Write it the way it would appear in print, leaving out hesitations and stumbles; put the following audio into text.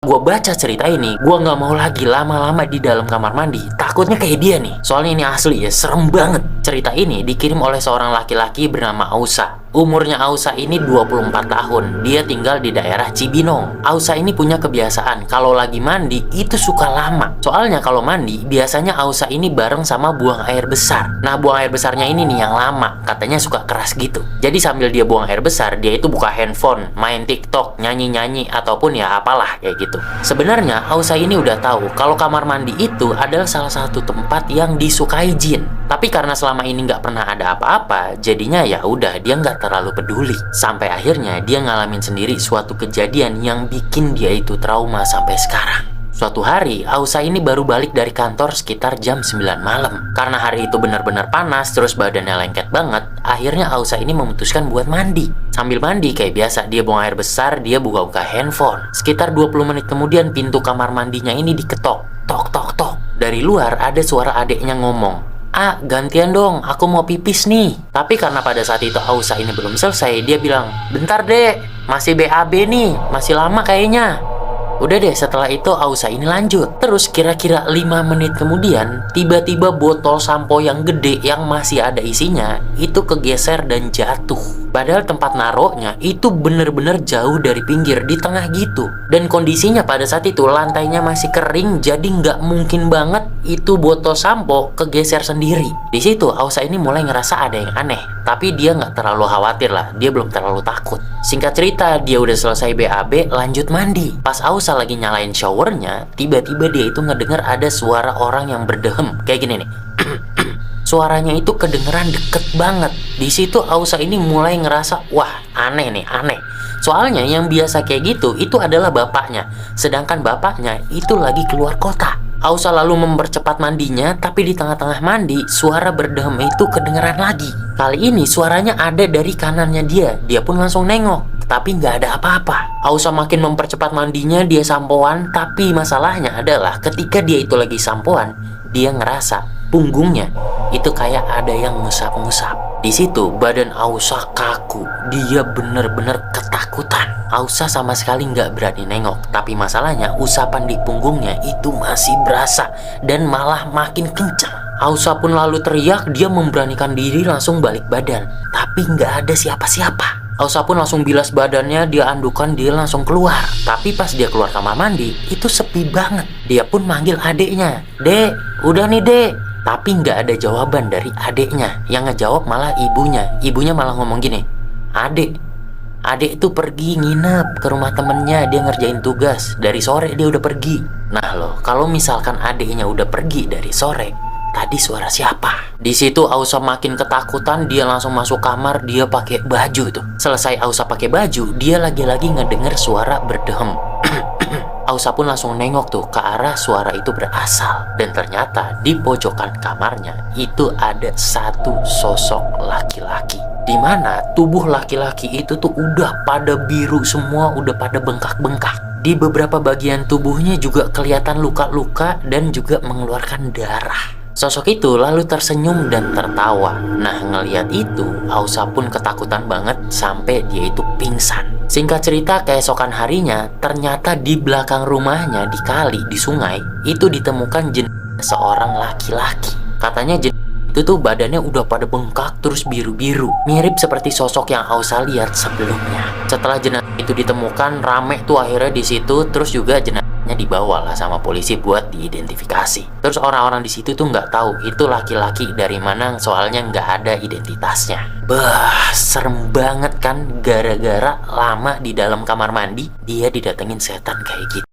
Gua baca cerita ini, gua nggak mau lagi lama-lama di dalam kamar mandi. Takutnya kayak dia nih. Soalnya ini asli ya, serem banget. Cerita ini dikirim oleh seorang laki-laki bernama Ausa. Umurnya Ausa ini 24 tahun. Dia tinggal di daerah Cibinong. Ausa ini punya kebiasaan kalau lagi mandi itu suka lama. Soalnya kalau mandi biasanya Ausa ini bareng sama buang air besar. Nah, buang air besarnya ini nih yang lama. Katanya suka keras gitu. Jadi sambil dia buang air besar, dia itu buka handphone, main TikTok, nyanyi-nyanyi ataupun ya apalah kayak gitu. Sebenarnya Ausa ini udah tahu kalau kamar mandi itu adalah salah satu tempat yang disukai jin. Tapi karena selama ini nggak pernah ada apa-apa, jadinya ya udah dia nggak terlalu peduli. Sampai akhirnya dia ngalamin sendiri suatu kejadian yang bikin dia itu trauma sampai sekarang. Suatu hari, Ausa ini baru balik dari kantor sekitar jam 9 malam. Karena hari itu benar-benar panas, terus badannya lengket banget, akhirnya Ausa ini memutuskan buat mandi. Sambil mandi kayak biasa, dia buang air besar, dia buka-buka handphone. Sekitar 20 menit kemudian pintu kamar mandinya ini diketok. Tok, tok, tok. Dari luar ada suara adeknya ngomong, "Ah, gantian dong, aku mau pipis nih." Tapi karena pada saat itu Ausa ini belum selesai, dia bilang, "Bentar dek, masih BAB nih, masih lama kayaknya." Udah deh, setelah itu Ausa ini lanjut. Terus kira-kira 5 menit kemudian, tiba-tiba botol sampo yang gede yang masih ada isinya itu kegeser dan jatuh. Padahal tempat naroknya itu bener-bener jauh dari pinggir, di tengah gitu. Dan kondisinya pada saat itu lantainya masih kering, jadi nggak mungkin banget itu botol sampo kegeser sendiri. Di situ Ausa ini mulai ngerasa ada yang aneh, tapi dia nggak terlalu khawatir lah, dia belum terlalu takut. Singkat cerita, dia udah selesai BAB, lanjut mandi. Pas Ausa lagi nyalain showernya, tiba-tiba dia itu ngedenger ada suara orang yang berdehem kayak gini nih. Suaranya itu kedengeran deket banget. Di situ Ausa ini mulai ngerasa, wah aneh nih, aneh. Soalnya yang biasa kayak gitu itu adalah bapaknya, sedangkan bapaknya itu lagi keluar kota. Ausa lalu mempercepat mandinya, tapi di tengah-tengah mandi, suara berdehem itu kedengeran lagi. Kali ini suaranya ada dari kanannya dia. Dia pun langsung nengok, tapi nggak ada apa-apa. Ausa makin mempercepat mandinya, dia sampoan, tapi masalahnya adalah ketika dia itu lagi sampoan, dia ngerasa punggungnya itu kayak ada yang ngusap-ngusap. Di situ badan Ausa kaku, dia bener-bener ketakutan. Ausa sama sekali nggak berani nengok, tapi masalahnya usapan di punggungnya itu masih berasa dan malah makin kencang. Ausa pun lalu teriak, dia memberanikan diri langsung balik badan, tapi nggak ada siapa-siapa. Ausa pun langsung bilas badannya, dia andukan, dia langsung keluar. Tapi pas dia keluar kamar mandi, itu sepi banget. Dia pun manggil adeknya, "Dek, udah nih dek." Tapi nggak ada jawaban dari adeknya. Yang ngejawab malah ibunya. Ibunya malah ngomong gini, Adek itu pergi nginep ke rumah temennya, dia ngerjain tugas. Dari sore dia udah pergi." Nah loh, kalau misalkan adeknya udah pergi dari sore, tadi suara siapa? Di situ Ausa makin ketakutan, dia langsung masuk kamar, dia pakai baju itu. Selesai Ausa pakai baju, dia lagi-lagi ngedenger suara berdehem. Ausa pun langsung nengok tuh ke arah suara itu berasal. Dan ternyata di pojokan kamarnya itu ada satu sosok laki-laki, dimana tubuh laki-laki itu tuh udah pada biru semua, udah pada bengkak-bengkak. Di beberapa bagian tubuhnya juga kelihatan luka-luka dan juga mengeluarkan darah. Sosok itu lalu tersenyum dan tertawa. Nah, ngelihat itu, Ausa pun ketakutan banget sampai dia itu pingsan. Singkat cerita, keesokan harinya, ternyata di belakang rumahnya, di kali, di sungai, itu ditemukan jenazah seorang laki-laki. Katanya jenazah itu tuh badannya udah pada bengkak terus biru-biru, mirip seperti sosok yang Ausa lihat sebelumnya. Setelah jenazah itu ditemukan, rame tuh akhirnya di situ, terus juga jenazahnya dibawa lah sama polisi buat diidentifikasi. Terus orang-orang di situ tuh nggak tahu itu laki-laki dari mana, soalnya nggak ada identitasnya. Bah, serem banget kan, gara-gara lama di dalam kamar mandi dia didatengin setan kayak gitu.